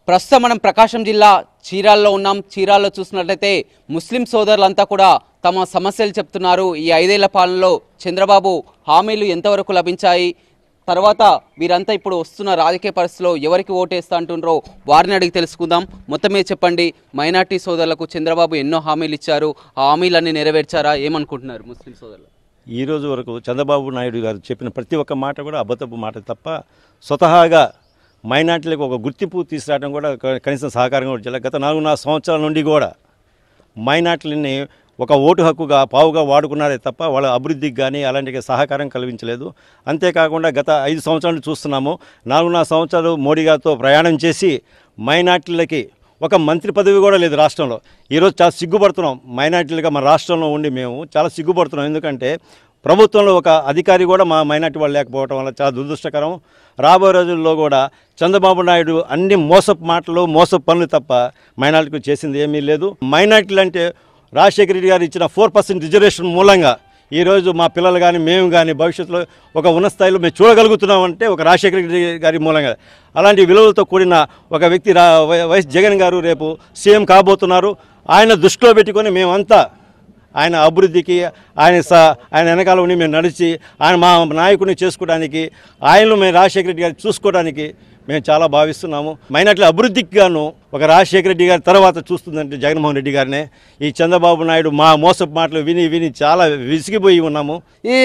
ప్రస్తుతం మనం ప్రకాశం జిల్లా చీరాల్లో ఉన్నాం. చీరాల్లో చూసినట్లయితే ముస్లిం సోదరులంతా కూడా తమ సమస్యలు చెప్తున్నారు. ఈ 5 ఏళ్ల పాలనలో చంద్రబాబు హామీలు ఎంతవరకు లభించాయి, తర్వాత వీరంతా ఇప్పుడు వస్తున్న రాజకీయ పరిస్థితుల్లో ఎవరికి ఓటేస్తా అంటున్నారో వారిని అడిగి తెలుసుకుందాం. మొత్తమే చెప్పండి, మైనార్టీ సోదరులకు చంద్రబాబు ఎన్నో హామీలు ఇచ్చారు, ఆ హామీలన్నీ నెరవేర్చారా? ఏమనుకుంటున్నారు ముస్లిం సోదరులు? ఈ రోజు వరకు చంద్రబాబు నాయుడు గారు చెప్పిన ప్రతి ఒక్క మాట కూడా అబద్ధపు మాట తప్ప స్వతహాగా మైనార్టీలకు ఒక గుర్తింపు తీసుకురావడం కూడా కనీసం సహకారంగా వచ్చేలా గత 4.5 సంవత్సరాల నుండి కూడా మైనార్టీలని ఒక ఓటు హక్కుగా పావుగా వాడుకున్నారే తప్ప వాళ్ళ అభివృద్ధికి కానీ అలాంటి సహకారం కల్పించలేదు. అంతేకాకుండా గత 5 సంవత్సరాలు చూస్తున్నాము. 4.5 సంవత్సరాలు మోడీ గారితో ప్రయాణం చేసి మైనార్టీలకి ఒక మంత్రి పదవి కూడా లేదు రాష్ట్రంలో. ఈరోజు చాలా సిగ్గుపడుతున్నాం. మైనార్టీలుగా మన రాష్ట్రంలో ఉండి మేము చాలా సిగ్గుపడుతున్నాం. ఎందుకంటే ప్రభుత్వంలో ఒక అధికారి కూడా మా మైనార్టీ వాళ్ళు లేకపోవడం వల్ల చాలా దురదృష్టకరం. రాబోయే రోజుల్లో కూడా చంద్రబాబు నాయుడు అన్ని మోసపు మాటలు మోసపు పనులు తప్ప మైనార్టీకి చేసింది ఏమీ లేదు. మైనార్టీలు అంటే రాజశేఖర రెడ్డి గారు ఇచ్చిన 4% రిజర్వేషన్ మూలంగా ఈరోజు మా పిల్లలు కానీ మేము కానీ భవిష్యత్తులో ఒక ఉన్నత స్థాయిలో మేము చూడగలుగుతున్నామంటే ఒక రాజశేఖర రెడ్డి గారి మూలంగా. అలాంటి విలువలతో కూడిన ఒక వ్యక్తి వైఎస్ జగన్ గారు రేపు సీఎం కాబోతున్నారు. ఆయన దృష్టిలో పెట్టుకొని మేమంతా ఆయన అభివృద్ధికి ఆయన వెనకాల ఉండి మేము నడిచి ఆయన మా నాయకుడిని చేసుకోవడానికి ఆయనను మేము రాజశేఖర రెడ్డి గారిని చూసుకోవడానికి మేము చాలా భావిస్తున్నాము. మైనార్టీల అభివృద్ధికి గాను ఒక రాజశేఖర రెడ్డి గారి తర్వాత చూస్తుందంటే జగన్మోహన్ రెడ్డి గారినే. ఈ చంద్రబాబు నాయుడు మా మోసపు మాటలు విని విని చాలా విసిగిపోయి ఉన్నాము. ఈ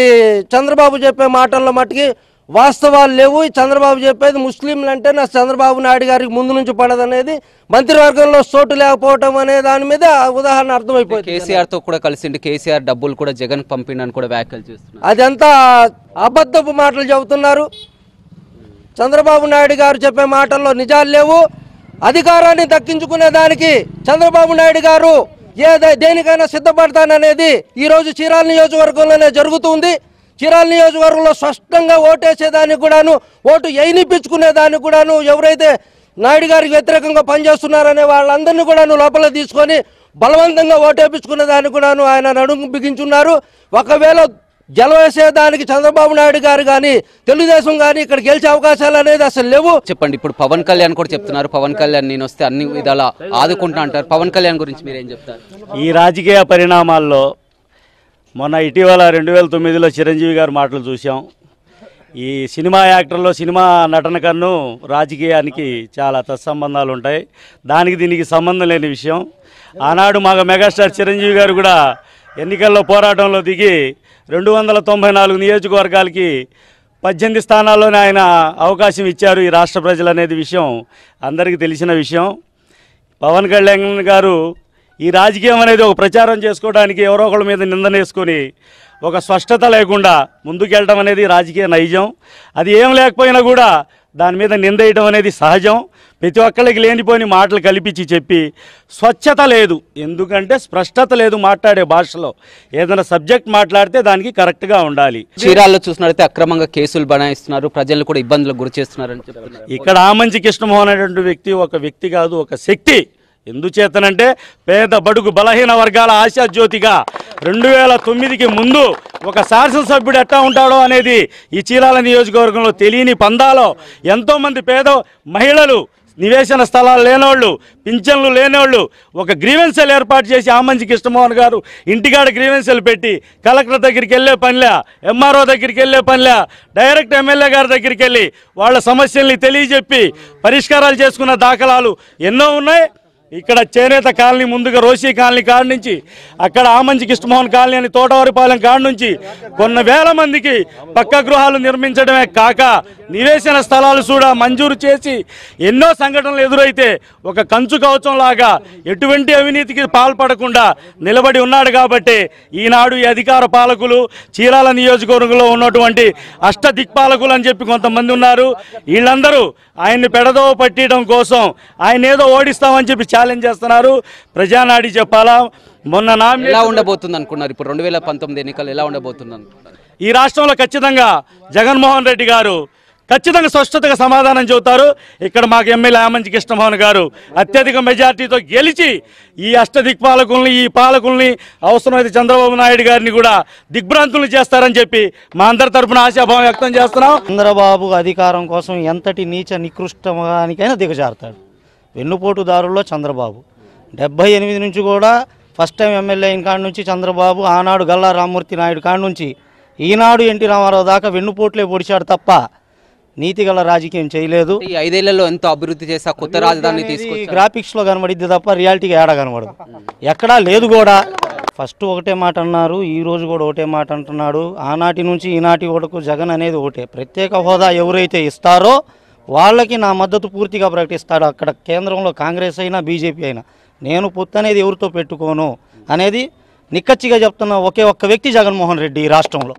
చంద్రబాబు చెప్పే మాటల్లో మట్టుకి వాస్తవాలు లేవు. ఈ చంద్రబాబు చెప్పేది ముస్లింలు అంటే నా చంద్రబాబు నాయుడు గారికి ముందు నుంచి పడదనేది, మంత్రివర్గంలో చోటు లేకపోవటం అనే దాని మీద ఉదాహరణ అర్థమైపోయింది. కేసీఆర్ తో కూడా కలిసిండి, కేసీఆర్ డబ్బులు కూడా జగన్ పంపిండని కూడా వ్యాఖ్యలు చేస్తున్నారు. అదంతా అబద్ధపు మాటలు చెబుతున్నారు. చంద్రబాబు నాయుడు గారు చెప్పే మాటల్లో నిజాలు లేవు. అధికారాన్ని దక్కించుకునే దానికి చంద్రబాబు నాయుడు గారు దేనికైనా సిద్ధపడతాననేది ఈరోజు చీరాల నియోజకవర్గంలోనే జరుగుతుంది. చీరాల నియోజకవర్గంలో స్పష్టంగా ఓటేసేదానికి కూడాను, ఓటు ఎయినిపించుకునేదానికి కూడాను ఎవరైతే నాయుడు గారికి వ్యతిరేకంగా పనిచేస్తున్నారనే వాళ్ళందరినీ కూడాను లోపల తీసుకొని బలవంతంగా ఓటేపించుకునే దానికి కూడాను ఆయన నడుము బిగించున్నారు. ఒకవేళ గెలవేసేదానికి చంద్రబాబు నాయుడు గారు కానీ తెలుగుదేశం కానీ ఇక్కడ గెలిచే అవకాశాలు అనేది అసలు లేవు. చెప్పండి, ఇప్పుడు పవన్ కళ్యాణ్ కూడా చెప్తున్నారు, పవన్ కళ్యాణ్ నేను వస్తే అన్ని విధాలా ఆదుకుంటా అంటారు. పవన్ కళ్యాణ్ గురించి మీరేం చెప్తారు? ఈ రాజకీయ పరిణామాల్లో మొన్న ఇటీవల 2009లో చిరంజీవి గారి మాటలు చూసాం. ఈ సినిమా యాక్టర్లో సినిమా నటన కన్ను రాజకీయానికి చాలా తత్సంబంధాలు ఉంటాయి. దానికి దీనికి సంబంధం లేని విషయం. ఆనాడు మాకు మెగాస్టార్ చిరంజీవి గారు కూడా ఎన్నికల్లో పోరాటంలో దిగి 294 నియోజకవర్గాలకి 18 స్థానాల్లోనే ఆయన అవకాశం ఇచ్చారు ఈ రాష్ట్ర ప్రజలు అనేది విషయం అందరికీ తెలిసిన విషయం. పవన్ కళ్యాణ్ గారు ఈ రాజకీయం అనేది ఒక ప్రచారం చేసుకోవడానికి ఎవరో ఒకళ్ళ మీద నిందనేసుకొని ఒక స్పష్టత లేకుండా ముందుకెళ్ళడం అనేది రాజకీయ నైజం. అది ఏం లేకపోయినా కూడా దాని మీద నిందేయడం అనేది సహజం. ప్రతి ఒక్కళ్ళకి లేనిపోయిన మాటలు కల్పించి చెప్పి స్వచ్ఛత లేదు. ఎందుకంటే స్పష్టత లేదు మాట్లాడే భాషలో. ఏదైనా సబ్జెక్ట్ మాట్లాడితే దానికి కరెక్ట్గా ఉండాలి. చీరాల్లో చూసినట్లయితే అక్రమంగా కేసులు బనాయిస్తున్నారు, ప్రజలు కూడా ఇబ్బందులకు గురి చేస్తున్నారని చెప్తున్నారు. ఇక్కడ ఆమంచి కృష్ణమోహన్ అనేటువంటి వ్యక్తి ఒక వ్యక్తి కాదు, ఒక శక్తి. ఎందుచేతనంటే పేద బడుగు బలహీన వర్గాల ఆశాజ్యోతిగా 2009కి ముందు ఒక శాసనసభ్యుడు ఎట్టా ఉంటాడో అనేది ఈ చీరాల నియోజకవర్గంలో తెలియని పందాలో ఎంతోమంది పేద మహిళలు, నివేశన స్థలాలు లేనోళ్ళు, పింఛన్లు లేనోళ్ళు ఒక గ్రీవెన్సెల్ ఏర్పాటు చేసి ఆమంచి కృష్ణమోహన్ గారు ఇంటికాడ గ్రీవెన్సెల్ పెట్టి కలెక్టర్ దగ్గరికి వెళ్ళే పనిలే, ఎంఆర్ఓ దగ్గరికి వెళ్ళే పనిలే, డైరెక్ట్ ఎమ్మెల్యే గారి దగ్గరికి వెళ్ళి వాళ్ళ సమస్యల్ని తెలియజెప్పి పరిష్కారాలు చేసుకున్న దాఖలాలు ఎన్నో ఉన్నాయి. ఇక్కడ చేనేత కాలనీ ముందుగా రోషి కాలనీ కాడ నుంచి అక్కడ ఆమంచి కృష్ణమోహన్ కాలనీ అని తోటవారిపాలెం కాడ నుంచి కొన్ని వేల మందికి పక్క గృహాలు నిర్మించడమే కాక నివేశన స్థలాలు కూడా మంజూరు చేసి ఎన్నో సంఘటనలు ఎదురైతే ఒక కంచు కవచం లాగా ఎటువంటి అవినీతికి పాల్పడకుండా నిలబడి ఉన్నాడు. కాబట్టి ఈనాడు ఈ అధికార పాలకులు చీరాల నియోజకవర్గంలో ఉన్నటువంటి అష్టదిక్పాలకులు అని చెప్పి కొంతమంది ఉన్నారు. వీళ్ళందరూ ఆయన్ని పెడదోవ పట్టడం కోసం ఆయన ఏదో ఓడిస్తామని చెప్పి ఛాలెంజ్ చేస్తున్నారు. ప్రజానాడి చెప్పాలా, మొన్న ఎలా ఉండబోతుంది అనుకున్నారు? ఇప్పుడు 2019 ఎన్నికలు ఎలా ఉండబోతుంది అనుకున్నారు? ఈ రాష్ట్రంలో ఖచ్చితంగా జగన్మోహన్ రెడ్డి గారు ఖచ్చితంగా స్పష్టతగా సమాధానం చెబుతారు. ఇక్కడ మాకు ఎమ్మెల్యే ఆమంచి కృష్ణమోహన్ గారు అత్యధిక మెజార్టీతో గెలిచి ఈ అష్టదిక్పాలకుల్ని, ఈ పాలకుల్ని, అవసరమైతే చంద్రబాబు నాయుడు గారిని కూడా దిగ్భ్రాంతులు చేస్తారని చెప్పి మా అందరి తరఫున ఆశాభావం వ్యక్తం చేస్తున్నాం. చంద్రబాబు అధికారం కోసం ఎంతటి నీచ నికృష్టమానికైనా దిగజారుతాడు. వెన్నుపోటుదారుల్లో చంద్రబాబు. 78 నుంచి కూడా ఫస్ట్ టైం ఎమ్మెల్యే అయిన కాడ నుంచి చంద్రబాబు, ఆనాడు గల్లా రామ్మూర్తి నాయుడు కాడ నుంచి ఈనాడు ఎన్టీ రామారావు దాకా వెన్నుపోట్లే పొడిచాడు తప్ప నీతిగల రాజకీయం చేయలేదు. ఈ 5 ఏళ్లలో ఎంతో అభివృద్ధి చేసా, కొత్త రాజధాని తీసుకొచ్చి గ్రాఫిక్స్లో కనబడిద్ది తప్ప రియాలిటీగా ఏడా కనబడదు, ఎక్కడా లేదు కూడా. ఫస్ట్ ఒకటే మాట అన్నారు, ఈ రోజు కూడా ఒకటే మాట అంటున్నాడు. ఆనాటి నుంచి ఈనాటి వరకు జగన్ అనేది ఒకటే. ప్రత్యేక హోదా ఎవరైతే ఇస్తారో వాళ్ళకి నా మద్దతు పూర్తిగా ప్రకటిస్తాడు. అక్కడ కేంద్రంలో కాంగ్రెస్ అయినా బీజేపీ అయినా నేను పొత్తు అనేది ఎవరితో పెట్టుకోను అనేది నిక్కచ్చిగా చెప్తున్న ఒకే ఒక్క వ్యక్తి జగన్మోహన్ రెడ్డి. ఈ రాష్ట్రంలో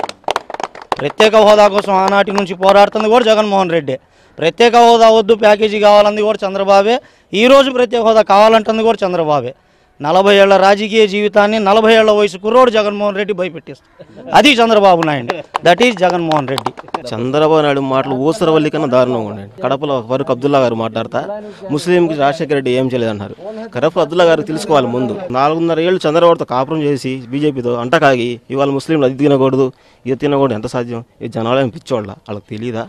ప్రత్యేక హోదా కోసం ఆనాటి నుంచి పోరాడుతుంది కూడా జగన్మోహన్ రెడ్డి. ప్రత్యేక హోదా వద్దు, ప్యాకేజీ కావాలంది కూడా చంద్రబాబే. ఈరోజు ప్రత్యేక హోదా కావాలంటుంది కూడా చంద్రబాబే. 40 ఏళ్ల రాజకీయ జీవితాన్ని 40 ఏళ్ల వయసు కుర్రోడు జగన్మోహన్ రెడ్డి భయపెట్టిస్తాడు. అది చంద్రబాబు నాయుడు, దట్ ఈజ్ జగన్మోహన్ రెడ్డి. చంద్రబాబు నాయుడు మాటలు ఊసరవల్లి కన్నా దారుణంగా ఉండండి. కడపలో ఫరూక్ అబ్దుల్లా గారు మాట్లాడతా ముస్లింకి రాజశేఖర రెడ్డి ఏం చేయలేదన్నారు. కడప అబ్దుల్లా గారు తెలుసుకోవాలి. ముందు 4.5 ఏళ్ళు చంద్రబాబుతో కాపురం చేసి బీజేపీతో అంటకాగి ఇవాళ ముస్లింలు అది తినకూడదు ఇది తినకూడదు ఎంత సాధ్యం? ఈ జనాలు పిచ్చోళ్ళ వాళ్ళకి తెలియదా?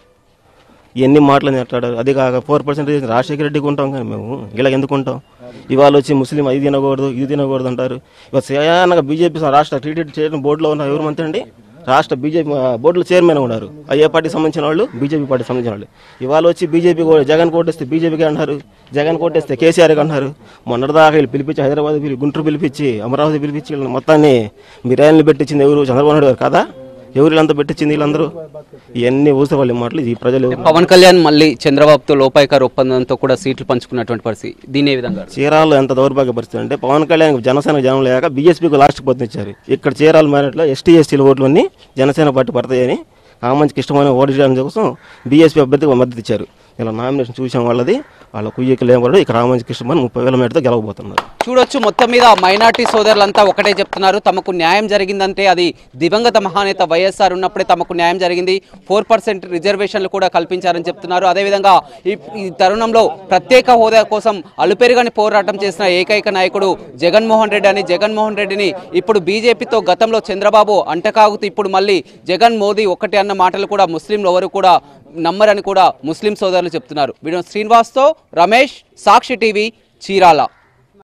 ఎన్ని మాటలు మాట్లాడారు. అది కాక 4% రాజశేఖర రెడ్డికి ఉంటాం కానీ మేము ఇలా ఎందుకు ఉంటాం? ఇవాళ వచ్చి ముస్లిం అది తినకూడదు ఇది తినకూడదు అంటారు. ఇవాళ సేయానగా బీజేపీ రాష్ట్ర టీటీడీ చేయడం బోర్డులో ఉన్న ఎవరు మంత్రి అండి? రాష్ట్ర బీజేపీ బోర్డులో చైర్మన్ ఉన్నారు. ఏ పార్టీకి సంబంధించిన వాళ్ళు? బీజేపీ పార్టీకి సంబంధించిన వాళ్ళు. ఇవాళ వచ్చి బీజేపీ జగన్ కోటేస్తే బీజేపీకి అంటారు, జగన్ కోటేస్తే కేసీఆర్కి అంటారు. మొన్నటిదాకా వీళ్ళు పిలిపించి హైదరాబాద్ గుంటూరు పిలిపించి అమరావతి పిలిపించి వీళ్ళని మొత్తాన్ని బిర్యానీలు పెట్టించింది ఎవరు? చంద్రబాబు నాయుడు గారు కదా? ఎవరు వీళ్ళంతా పెట్టించింది? వీళ్ళందరూ ఇవన్నీ ఊసరవల్లి మాటలు. ఈ ప్రజలు పవన్ కళ్యాణ్ మళ్ళీ చంద్రబాబుతో లోపాయికారు ఒప్పందంతో కూడా సీట్లు పంచుకున్నటువంటి పరిస్థితి, దీని ఏ విధంగా? చీరాల్లో ఎంత దౌర్భాగ్య పరిస్థితి అంటే పవన్ కళ్యాణ్ జనసేన జనం లేక బీఎస్పీకి లాస్ట్ పొందించారు. ఇక్కడ చీరాల మేరట్లో ఎస్టీ ఎస్టీల ఓట్లన్నీ జనసేన పార్టీ పడతాయని కామంచికి ఇష్టమైన ఓటు చేయడం కోసం బీఎస్పీ అభ్యర్థికి మద్దతు ఇచ్చారు. ఇలా నామినేషన్ చూసాం వాళ్ళది, వాళ్ళ కుయ్యకులు ఏం కూడా ఇక్కడ రామంచికి ఇష్టమని 30,000 మేటతో గెలవబోతున్నారు. చూడొచ్చు, మొత్తం మీద మైనార్టీ సోదరులంతా ఒకటే చెప్తున్నారు, తమకు న్యాయం జరిగిందంటే అది దివంగత మహానేత వైఎస్ఆర్ ఉన్నప్పుడే తమకు న్యాయం జరిగింది. 4% రిజర్వేషన్లు కూడా కల్పించారని చెప్తున్నారు. అదేవిధంగా ఈ తరుణంలో ప్రత్యేక హోదా కోసం అలుపెరుగని పోరాటం చేసిన ఏకైక నాయకుడు జగన్మోహన్ రెడ్డి అని, జగన్మోహన్ రెడ్డిని ఇప్పుడు బీజేపీతో గతంలో చంద్రబాబు అంటకాగుతూ ఇప్పుడు మళ్ళీ జగన్ మోదీ ఒక్కటి అన్న మాటలు కూడా ముస్లింలు ఎవరు కూడా నమ్మరని కూడా ముస్లిం సోదరులు చెప్తున్నారు. వీడియో శ్రీనివాస్తో రమేష్, సాక్షి టీవీ, చీరాల.